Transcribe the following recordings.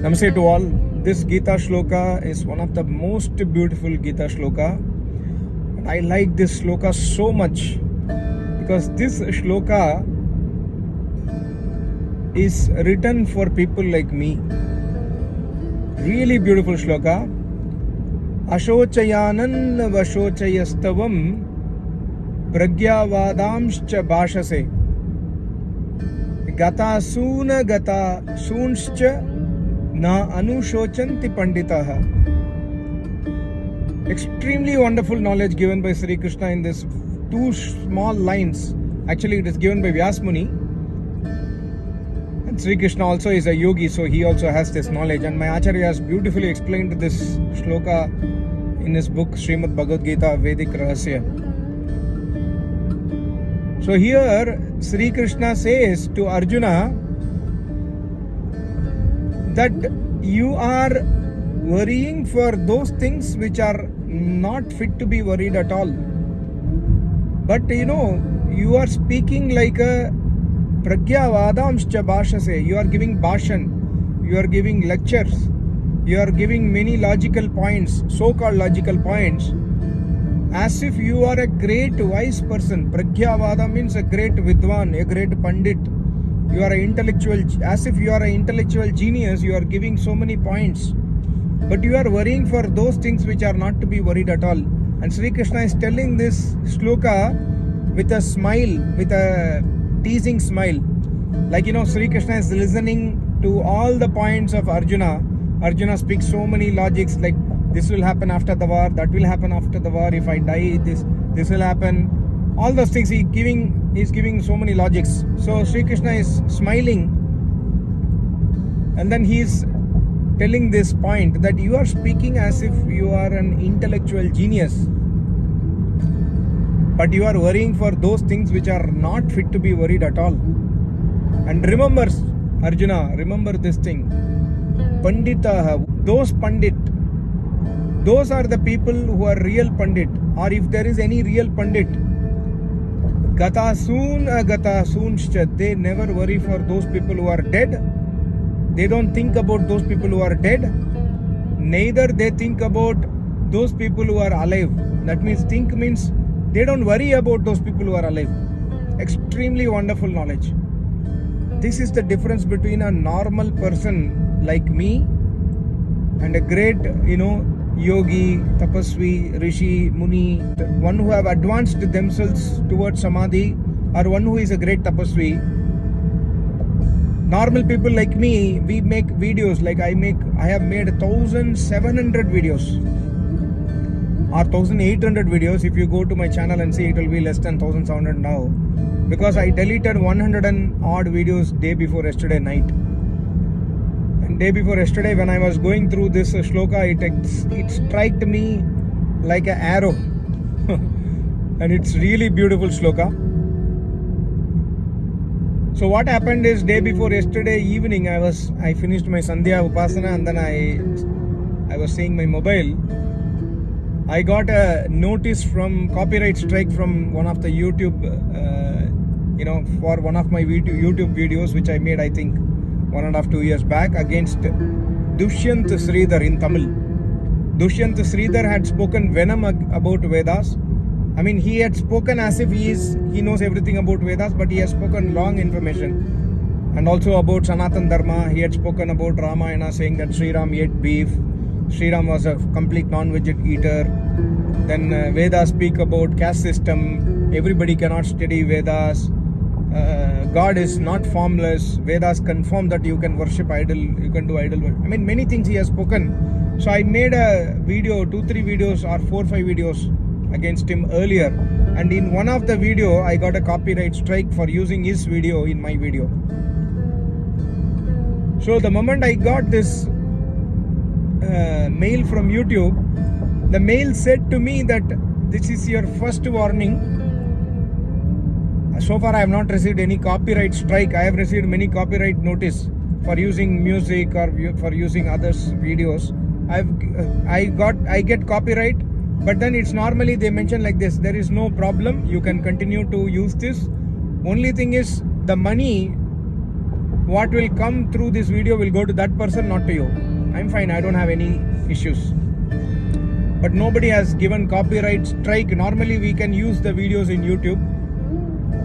Namaste to all. This Gita shloka is one of the most beautiful Gita shloka. And I like this shloka so much because this shloka is written for people like me. Really beautiful shloka. Ashochayanan vashochayastavam pragyavadamscha bhashase gata soona gata soonscha na anushocanti panditaha. Extremely wonderful knowledge given by Sri Krishna in this two small lines. Actually, it is given by Vyas Muni. And Sri Krishna also is a yogi, so he also has this knowledge. And my Acharya has beautifully explained this shloka in his book Srimad Bhagavad Gita Vedic Rahasya. So here Sri Krishna says to Arjuna that you are worrying for those things which are not fit to be worried at all. But you are speaking like a pragyavadamscha bhashase. You are giving bhashan, you are giving lectures, you are giving many logical points, so-called logical points, as if you are a great wise person. Pragyavada means a great vidwan, a great pandit. You are an intellectual, as if you are an intellectual genius. You are giving so many points, but you are worrying for those things which are not to be worried at all. And Sri Krishna is telling this shloka with a smile, with a teasing smile. Like Sri Krishna is listening to all the points of Arjuna. Arjuna speaks so many logics, like this will happen after the war, that will happen after the war, if I die, this will happen. All those things he's giving so many logics. So Sri Krishna is smiling, and then he's telling this point that you are speaking as if you are an intellectual genius, but you are worrying for those things which are not fit to be worried at all. And remember, Arjuna, remember this thing. Panditaha, those pandit, those are the people who are real pandit, or if there is any real pandit, gata soon agata soonscha, they never worry for those people who are dead. They don't think about those people who are dead. Neither they think about those people who are alive. That means think means they don't worry about those people who are alive. Extremely wonderful knowledge. This is the difference between a normal person like me and a great, yogi, tapasvi, rishi, muni, one who have advanced themselves towards samadhi, or one who is a great tapasvi. Normal people like me, we make videos like I have made 1,700 videos or 1,800 videos. If you go to my channel and see, it will be less than 1,700 now, because I deleted 100 and odd videos day before yesterday night. And day before yesterday, when I was going through this shloka, it struck me like an arrow. And it's really beautiful shloka. So what happened is, day before yesterday evening, I finished my Sandhya Upasana, and then I was seeing my mobile. I got a notice from copyright strike from one of the YouTube, for one of my YouTube videos which I made, I think 1.5-2 years back, against Dushyant Sridhar in Tamil. Dushyant Sridhar had spoken venom about Vedas. I mean, he had spoken as if he knows everything about Vedas, but he has spoken wrong information. And also about Sanatan Dharma, he had spoken about Ramayana, saying that Sri Ram ate beef. Sri Ram was a complete non-veg eater. Then Vedas speak about caste system. Everybody cannot study Vedas. God is not formless. Vedas confirm that you can worship idol, you can do idol worship. I mean, many things he has spoken. So I made a video, 2-3 videos or 4-5 videos against him earlier, and in one of the video I got a copyright strike for using his video in my video. So the moment I got this mail from YouTube, the mail said to me that this is your first warning. So far I have not received any copyright strike. I have received many copyright notice for using music or for using others' videos. I get copyright, but then it's normally they mention like this: there is no problem, you can continue to use this. Only thing is, the money what will come through this video will go to that person, not to you. I'm fine, I don't have any issues. But nobody has given copyright strike. Normally we can use the videos in YouTube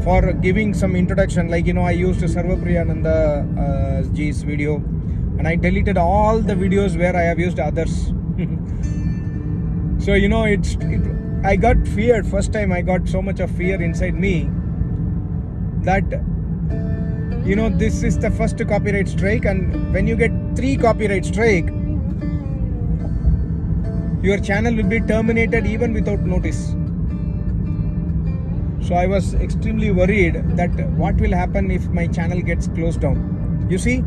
for giving some introduction. Like, I used Sarvapriyananda Ji's video, and I deleted all the videos where I have used others. So, I got feared. First time I got so much of fear inside me that, this is the first copyright strike, and when you get 3 copyright strike, your channel will be terminated even without notice. So I was extremely worried that what will happen if my channel gets closed down. You see,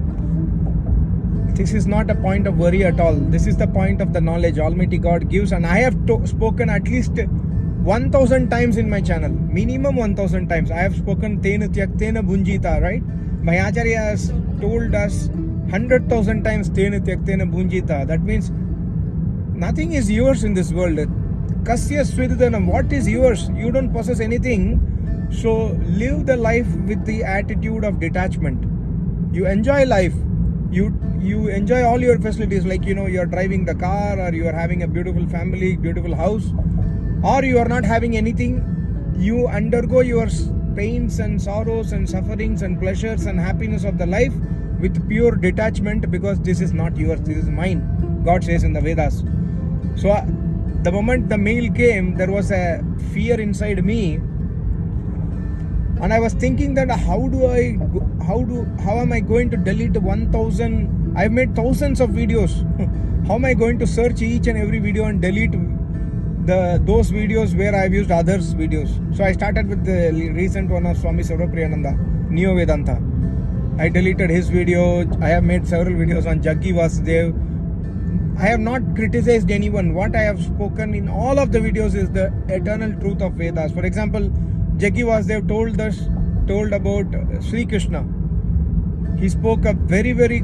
this is not a point of worry at all. This is the point of the knowledge Almighty God gives, and I have spoken at least 1,000 times in my channel. Minimum 1,000 times. I have spoken Tena Tyaktena Bhunjita, right? My Acharya has told us 100,000 times Tena Tyaktena Bhunjita. That means nothing is yours in this world. Kasya Svidhanam, what is yours? You don't possess anything. So live the life with the attitude of detachment. You enjoy life. You enjoy all your facilities, like you're driving the car, or you are having a beautiful family, beautiful house, or you are not having anything. You undergo your pains and sorrows and sufferings and pleasures and happiness of the life with pure detachment, because this is not yours, this is mine, God says in the Vedas. So the moment the mail came, there was a fear inside me, and I was thinking that how am I going to delete 1,000? I've made thousands of videos. How am I going to search each and every video and delete those videos where I've used others' videos? So I started with the recent one of Swami Sarvapriyananda, Neo Vedanta. I deleted his video. I have made several videos on Jaggi Vasudev. I have not criticized anyone. What I have spoken in all of the videos is the eternal truth of Vedas. For example, Jaggi Vasudev told about Sri Krishna. He spoke a very, very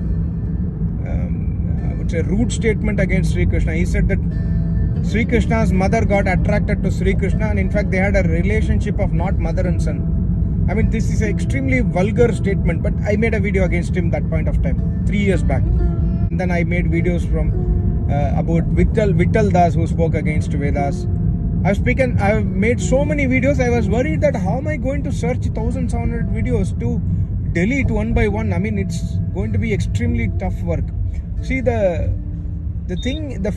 rude statement against Sri Krishna. He said that Sri Krishna's mother got attracted to Sri Krishna, and in fact they had a relationship of not mother and son. I mean, this is an extremely vulgar statement, but I made a video against him that point of time, 3 years back. And then I made videos about Vittal Das, who spoke against Vedas. I've made so many videos. I was worried that how am I going to search 1,700 videos to delete one by one. I mean, it's going to be extremely tough work. See, the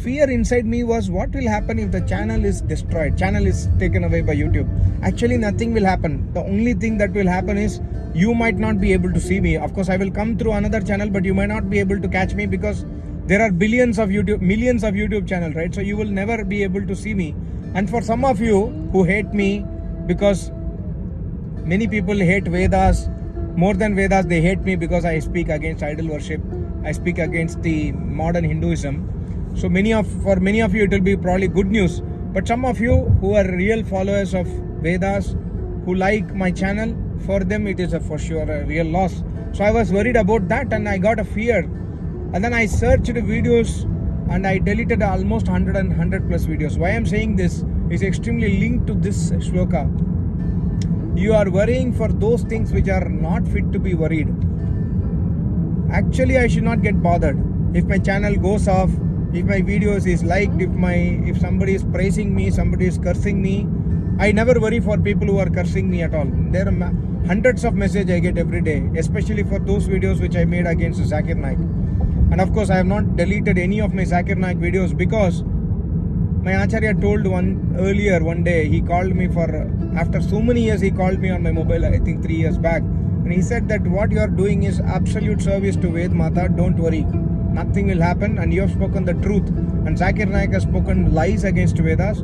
fear inside me was, what will happen if the channel is destroyed, channel is taken away by YouTube? Actually, nothing will happen. The only thing that will happen is you might not be able to see me. Of course, I will come through another channel, but you might not be able to catch me, because there are millions of YouTube channels, right? So you will never be able to see me. And for some of you who hate me, because many people hate Vedas, more than Vedas, they hate me because I speak against idol worship. I speak against the modern Hinduism. So for many of you, it will be probably good news. But some of you who are real followers of Vedas, who like my channel, for them it is for sure a real loss. So I was worried about that, and I got a fear. And then I searched videos, and I deleted almost 100 plus videos. Why I'm saying this is extremely linked to this shloka. You are worrying for those things which are not fit to be worried. Actually, I should not get bothered. If my channel goes off, if my videos is liked, if somebody is praising me, somebody is cursing me, I never worry for people who are cursing me at all. There are hundreds of messages I get every day, especially for those videos which I made against Zakir Naik. And of course, I have not deleted any of my Zakir Naik videos, because my Acharya told one day, he called me after so many years, he called me on my mobile, I think 3 years back. And he said that what you are doing is absolute service to Ved Mata, don't worry. Nothing will happen, and you have spoken the truth. And Zakir Naik has spoken lies against Vedas,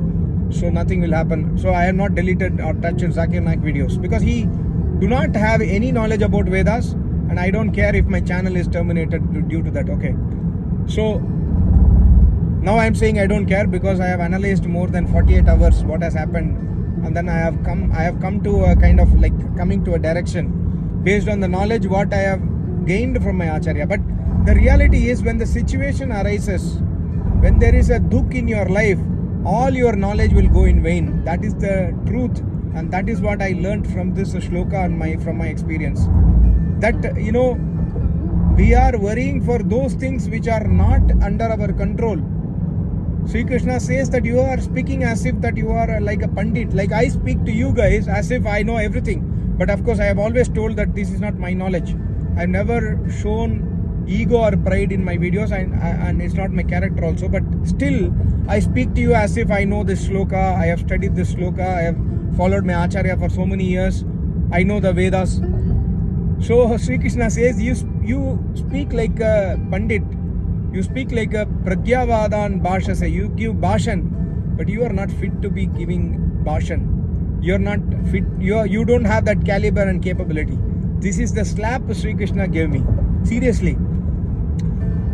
so nothing will happen. So I have not deleted or touched Zakir Naik videos, because he do not have any knowledge about Vedas, and I don't care if my channel is terminated due to that. Okay. So now I am saying I don't care, because I have analyzed more than 48 hours what has happened, and then I have come to a kind of like coming to a direction based on the knowledge what I have gained from my Acharya. But the reality is, when the situation arises, when there is a dukh in your life, all your knowledge will go in vain. That is the truth, and that is what I learned from this shloka and from my experience. That we are worrying for those things which are not under our control. Sri Krishna says that you are speaking as if that you are like a pandit. Like I speak to you guys as if I know everything. But of course I have always told that this is not my knowledge. I've never shown ego or pride in my videos, and it's not my character also. But still I speak to you as if I know this sloka. I have studied this sloka. I have followed my acharya for so many years. I know the Vedas. So Sri Krishna says you speak like a pandit. You speak like a pragyavadan bhashase. You give bhashan, but you are not fit to be giving bhashan. You are not fit. You don't have that caliber and capability. This is the slap Sri Krishna gave me. Seriously.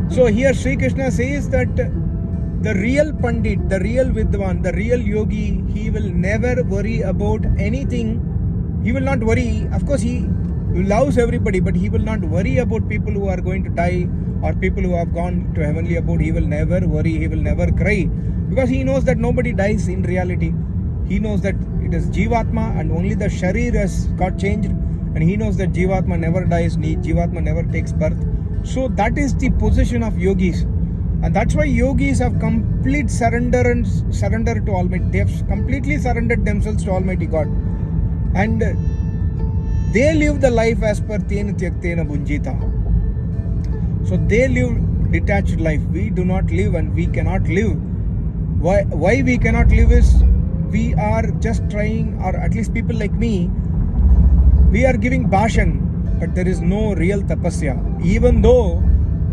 So here Sri Krishna says that the real pandit, the real vidwan, the real yogi, he will never worry about anything. He will not worry. Of course, he loves everybody, but he will not worry about people who are going to die or people who have gone to heavenly abode. He will never worry. He will never cry, because he knows that nobody dies in reality. He knows that it is Jivatma and only the Sharir has got changed, and he knows that Jivatma never dies, Jivatma never takes birth. So that is the position of yogis, and that's why yogis have complete surrender to Almighty. They have completely surrendered themselves to Almighty God, and they live the life as per Tena Tyaktena Bunjita. So they live detached life. We do not live, and we cannot live. Why we cannot live is we are just trying, or at least people like me, we are giving bhashan, but there is no real tapasya. Even though,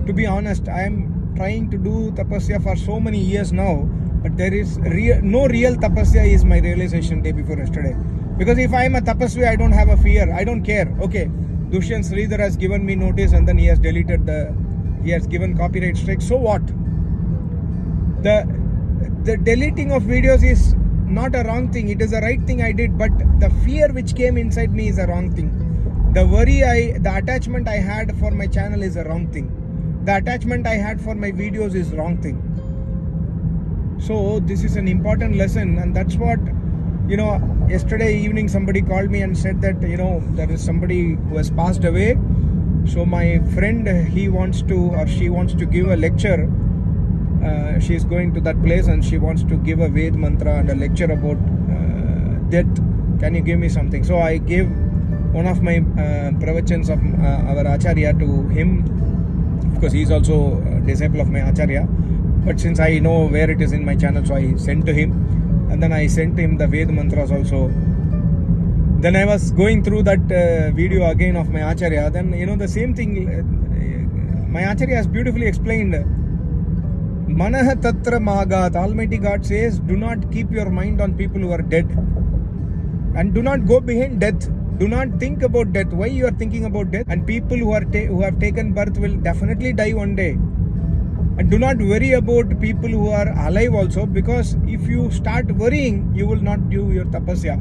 to be honest, I am trying to do tapasya for so many years now, but there is no real tapasya is my realization day before yesterday. Because if I am a tapasvi, I don't have a fear. I don't care. Okay, Dushyant Sridhar has given me notice, and then he has given copyright strike. So what? The deleting of videos is not a wrong thing. It is the right thing I did, but the fear which came inside me is a wrong thing. The attachment I had for my channel is a wrong thing. The attachment I had for my videos is wrong thing. So this is an important lesson, and that's what, yesterday evening somebody called me and said that, there is somebody who has passed away. So my friend, he wants to, or she wants to give a lecture. She is going to that place and she wants to give a Ved mantra and a lecture about death. Can you give me something? So I gave one of my pravachans of our acharya to him. Of course, he is also a disciple of my acharya. But since I know where it is in my channel, so I sent to him. And then I sent him the Ved mantras also. Then I was going through that video again of my acharya. Then, the same thing, my acharya has beautifully explained. Manaha tatra magat. Almighty God says, do not keep your mind on people who are dead. And do not go behind death. Do not think about death. Why you are thinking about death? And people who have taken birth will definitely die one day. And do not worry about people who are alive also, because if you start worrying, you will not do your tapasya.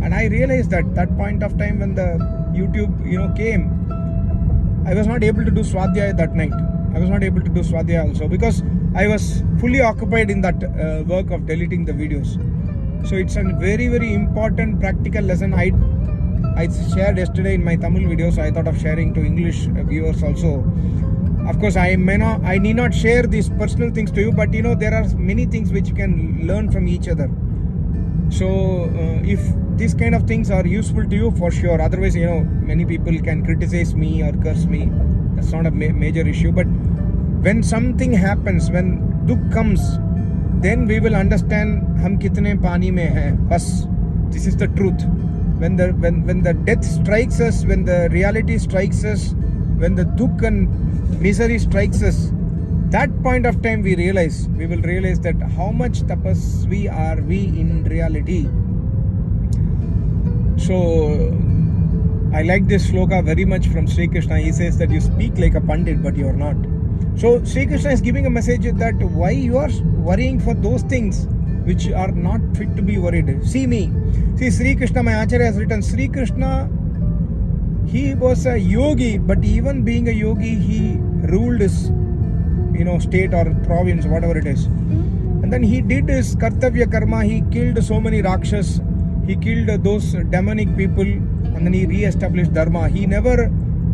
And I realized that point of time when the YouTube came, I was not able to do Swadhyaya that night. I was not able to do Swadhyaya also, because I was fully occupied in that work of deleting the videos. So it's a very, very important practical lesson I shared yesterday in my Tamil video, so I thought of sharing to English viewers also. Of course, I need not share these personal things to you, but there are many things which you can learn from each other. So if these kind of things are useful to you, for sure. Otherwise, many people can criticize me or curse me. That's not a major issue. But when something happens, when dukh comes, then we will understand hum kitne pani mein hai. Bas, this is the truth. When the death strikes us, when the reality strikes us, when the dukh and misery strikes us, that point of time we will realize that how much tapasvi are we in reality. So I like this sloka very much from Sri Krishna. He says that you speak like a pandit, but you are not. So Sri Krishna is giving a message that why you are worrying for those things which are not fit to be worried. See me. See, Sri Krishna, my acharya has written, Sri Krishna, he was a yogi, but even being a yogi, he ruled his state or province, whatever it is. And then he did his kartavya karma. He killed so many rakshas. He killed those demonic people, and then he re-established dharma. He never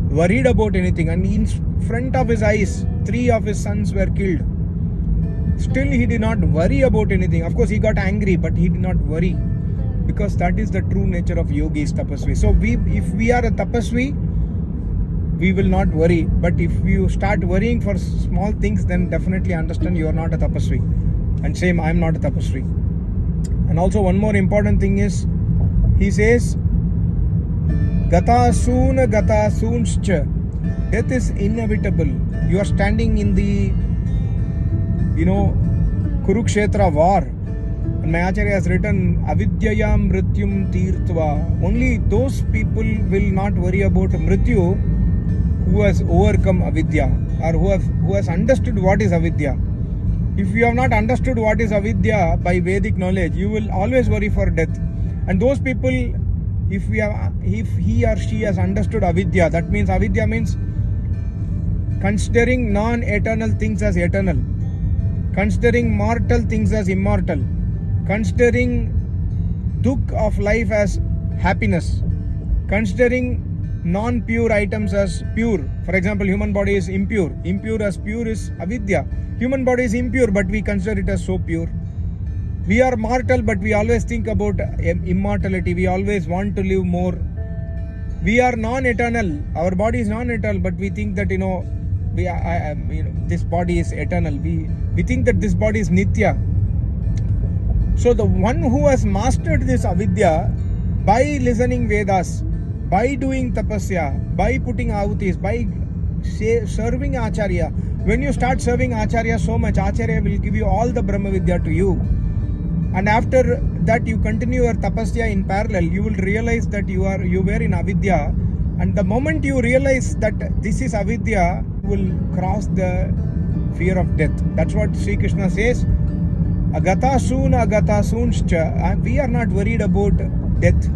worried about anything. And front of his eyes, 3 of his sons were killed. Still he did not worry about anything. Of course he got angry, but he did not worry, because that is the true nature of yogis, tapasvi. So if we are a tapasvi, we will not worry. But if you start worrying for small things, then definitely understand you are not a tapasvi. And same, I am not a tapasvi. And also one more important thing is, he says, Gatasoonscha. Death is inevitable. You are standing in the, Kurukshetra war. And my Acharya has written, Avidyayam mrityum tirtva. Only those people will not worry about mrityu who has overcome avidya, or who has understood what is avidya. If you have not understood what is avidya by Vedic knowledge, you will always worry for death. And those people, if he or she has understood avidya, that means avidya means considering non-eternal things as eternal, considering mortal things as immortal, considering dukh of life as happiness, considering non-pure items as pure. For example, human body is impure. Impure as pure is avidya. Human body is impure, but we consider it as so pure. We are mortal, but we always think about immortality. We always want to live more. We are non-eternal. Our body is non-eternal, but we think that this body is eternal. We think that this body is nitya. So the one who has mastered this avidya by listening Vedas, by doing tapasya, by putting ahutis, by serving Acharya. When you start serving Acharya so much, Acharya will give you all the Brahma Vidya to you. And after that you continue your tapasya in parallel, you will realize that you were in avidya. And the moment you realize that this is avidya, you will cross the fear of death. That's what Sri Krishna says. Agatasoonscha. We are not worried about death.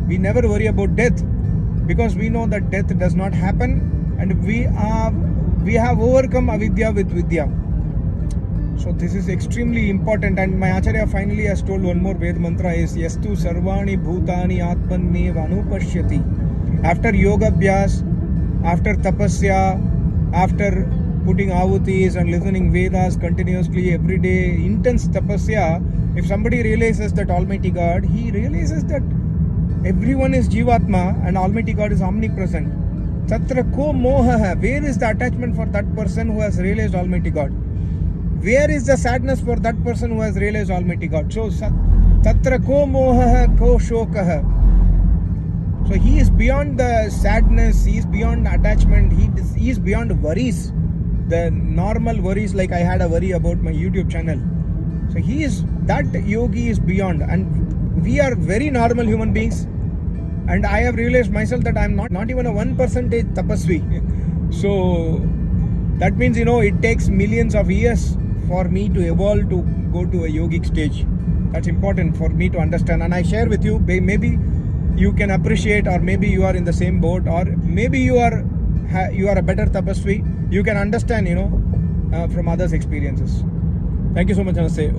We never worry about death, because we know that death does not happen, and we have overcome avidya with vidya. So this is extremely important. And my Acharya finally has told one more Ved mantra is Yastu Sarvani Bhutani Atmannev Anupashyati. After yoga abhyas, after tapasya, after putting ahutis and listening Vedas continuously every day, intense tapasya, if somebody realizes that Almighty God, he realizes that everyone is Jivatma and Almighty God is omnipresent. Tatra ko moha. Where is the attachment for that person who has realized Almighty God? Where is the sadness for that person who has realized Almighty God? So tatra ko moha ko shokaha. So he is beyond the sadness, he is beyond attachment, he is beyond worries. The normal worries, like I had a worry about my YouTube channel. So that yogi is beyond. And we are very normal human beings. And I have realized myself that I am not even a 1% tapasvi. So that means, it takes millions of years for me to evolve to go to a yogic stage. That's important for me to understand. And I share with you, maybe you can appreciate, or maybe you are in the same boat, or maybe you are a better tapasvi. You can understand, from others' experiences. Thank you so much, Namaste.